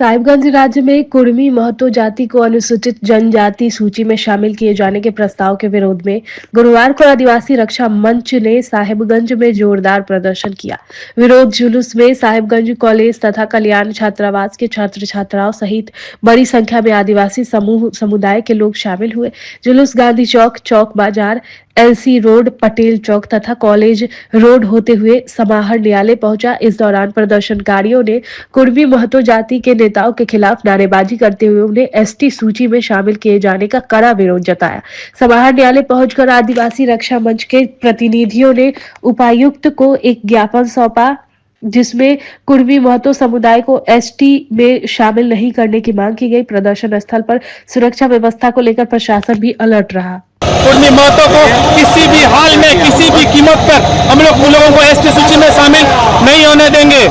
साहिबगंज राज्य में कुर्मी महतो जाति को अनुसूचित जनजाति सूची में शामिल किए जाने के प्रस्ताव के विरोध में गुरुवार को आदिवासी रक्षा मंच ने साहिबगंज में जोरदार प्रदर्शन किया। विरोध जुलूस में साहिबगंज कॉलेज तथा कल्याण छात्रावास के छात्र छात्राओं सहित बड़ी संख्या में आदिवासी समुदाय के लोग शामिल हुए। जुलूस गांधी चौक, चौक बाजार, एलसी रोड, पटेल चौक तथा कॉलेज रोड होते हुए समाहर न्यायालय पहुंचा। इस दौरान प्रदर्शनकारियों ने कुर्मी महतो जाति के नेताओं के खिलाफ नारेबाजी करते हुए उन्हें एसटी सूची में शामिल किए जाने का कड़ा विरोध जताया। समाहर न्यायालय पहुंचकर आदिवासी रक्षा मंच के प्रतिनिधियों ने उपायुक्त को एक ज्ञापन सौंपा, जिसमें कुर्मी महतो समुदाय को एसटी में शामिल नहीं करने की मांग की गई। प्रदर्शन स्थल पर सुरक्षा व्यवस्था को लेकर प्रशासन भी अलर्ट रहा। कुर्मी महतो को किसी भी हाल में, किसी भी कीमत पर हम लोग उन लोगों को एसटी सूची में शामिल नहीं होने देंगे,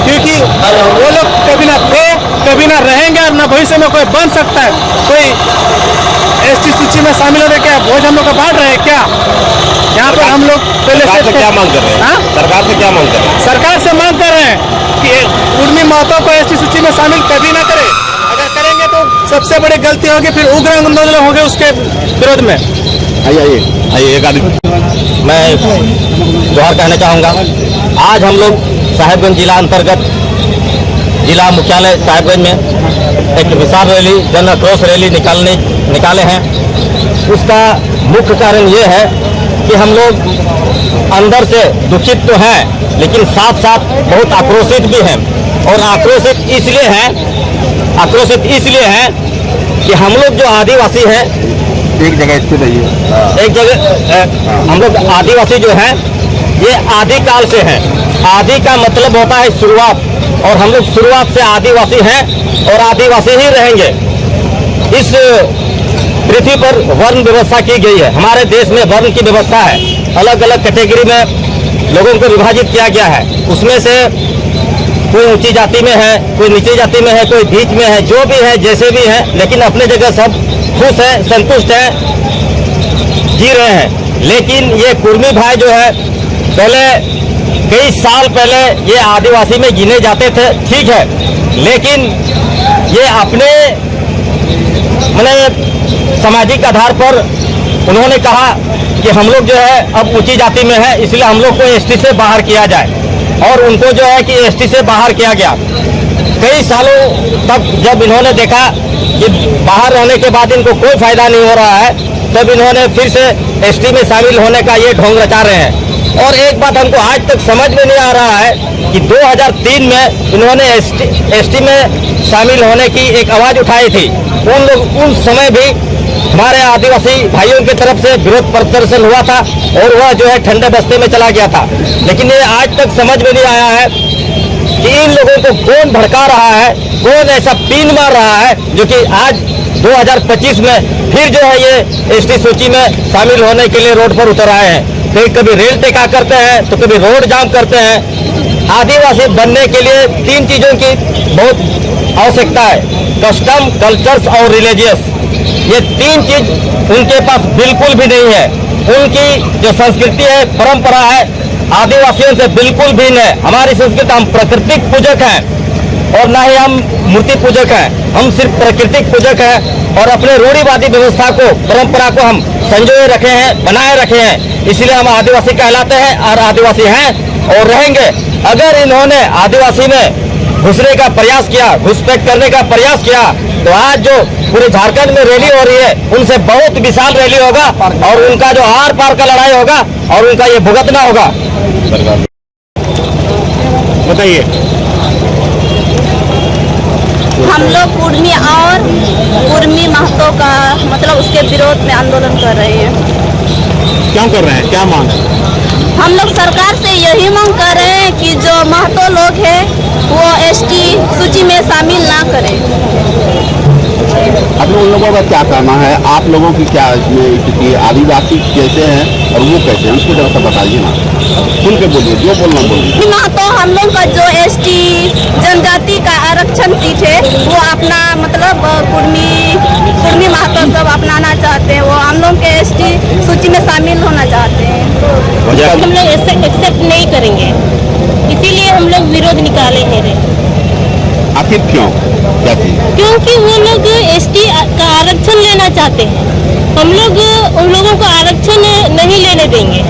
क्योंकि वो लोग कभी ना थे, कभी ना रहेंगे और ना भविष्य में कोई बन सकता है। कोई एसटी सूची में शामिल होने क्या बोझ हम लोग को बांट रहे हैं क्या? यहाँ पर हम लोग पहले से क्या मांग कर रहे हैं? सरकार से क्या मांग कर रहे हैं? सरकार से मांग कर रहे हैं कि कुर्मी महतो को एसटी सूची में शामिल कभी ना करे। अगर करेंगे तो सबसे बड़ी गलती होगी, फिर उग्र आंदोलन होंगे उसके विरोध में। आइए एक आदमी मैं जोहार कहना चाहूँगा। आज हम लोग साहिबगंज जिला अंतर्गत जिला मुख्यालय साहिबगंज में एक विशाल रैली, जन आक्रोश रैली निकाले हैं। उसका मुख्य कारण ये है कि हम लोग अंदर से दुखित तो हैं, लेकिन साथ साथ बहुत आक्रोशित भी हैं। और आक्रोशित इसलिए हैं कि हम लोग जो आदिवासी हैं, एक जगह स्थित है, एक जगह हम लोग आदिवासी जो हैं ये आदिकाल से हैं। आदि का मतलब होता है शुरुआत, और हम लोग शुरुआत से आदिवासी हैं और आदिवासी ही रहेंगे। इस पृथ्वी पर वर्ण व्यवस्था की गई है। हमारे देश में वर्ण की व्यवस्था है, अलग अलग कैटेगरी में लोगों को विभाजित किया गया है। उसमें से कोई ऊंची जाति में है, कोई नीची जाति में है, कोई बीच में है, जो भी है, जैसे भी है, लेकिन अपने जगह सब खुश है, संतुष्ट है, जी रहे हैं। लेकिन ये कुर्मी भाई जो है, पहले कई साल पहले ये आदिवासी में गिने जाते थे, ठीक है, लेकिन ये अपने सामाजिक आधार पर उन्होंने कहा कि हम लोग जो है अब ऊंची जाति में है, इसलिए हम लोग को एसटी से बाहर किया जाए। और उनको जो है कि एसटी से बाहर किया गया। कई सालों तक जब इन्होंने देखा कि बाहर रहने के बाद इनको कोई फायदा नहीं हो रहा है, तब इन्होंने फिर से एसटी में शामिल होने का ये ढोंग रचा रहे हैं। और एक बात हमको आज तक समझ में नहीं आ रहा है कि 2003 में इन्होंने एसटी में शामिल होने की एक आवाज़ उठाई थी। उन समय भी हमारे आदिवासी भाइयों की तरफ से विरोध प्रदर्शन हुआ था और वह जो है ठंडे बस्ते में चला गया था। लेकिन ये आज तक समझ में नहीं आया है कि इन लोगों को कौन भड़का रहा है, कौन ऐसा पीन मार रहा है जो कि आज 2025 में फिर जो है ये एसटी सूची में शामिल होने के लिए रोड पर उतर आए हैं। कभी रेल टेका करते हैं तो कभी रोड जाम करते हैं। आदिवासी बनने के लिए 3 चीज़ों की बहुत आवश्यकता है, कस्टम, कल्चर्स और रिलीजियस। ये 3 चीज उनके पास बिल्कुल भी नहीं है। उनकी जो संस्कृति है, परंपरा है, आदिवासियों से बिल्कुल भिन्न है। हमारी संस्कृति, हम प्राकृतिक पूजक हैं और ना ही हम मूर्ति पूजक हैं। हम सिर्फ प्राकृतिक पूजक हैं और अपने रूढ़िवादी व्यवस्था को, परंपरा को हम संजोए रखे हैं, बनाए रखे हैं। इसलिए हम आदिवासी कहलाते हैं और आदिवासी हैं और रहेंगे। अगर इन्होंने आदिवासी में घुसने का प्रयास किया, घुसपैठ करने का प्रयास किया, तो आज जो पूरे झारखंड में रैली हो रही है, उनसे बहुत विशाल रैली होगा और उनका जो आर पार का लड़ाई होगा और उनका ये भुगतना होगा। बताइए। हम लोग कुर्मी महतो का मतलब उसके विरोध में आंदोलन कर रहे हैं। क्यों कर रहे हैं, क्या मांग है? हम लोग सरकार से यही मांग कर रहे हैं कि जो महतो लोग हैं वो एसटी सूची में शामिल ना करें। अब उन लोगों का क्या कहना है, आप लोगों की क्या इसमें स्थिति, आदिवासी कैसे हैं और वो कैसे हैं, उसको जरा सा बताइए ना, खुल के बोलिए, जो बोलना बोलिए। महतो हम लोग का जो एसटी जनजाति का आरक्षण सीट है वो अपना मतलब कुर्मी महतो सब अपनाना चाहते हैं। वो हम लोग के एसटी सूची में शामिल होना चाहते हैं। हम लोग एक्सेप्ट नहीं करेंगे, इसीलिए हम लोग विरोध निकाले हैं। आखिर क्यों, क्या चीज? क्योंकि वो लोग एसटी का आरक्षण लेना चाहते हैं। हम लोग उन लोगों को आरक्षण नहीं लेने देंगे।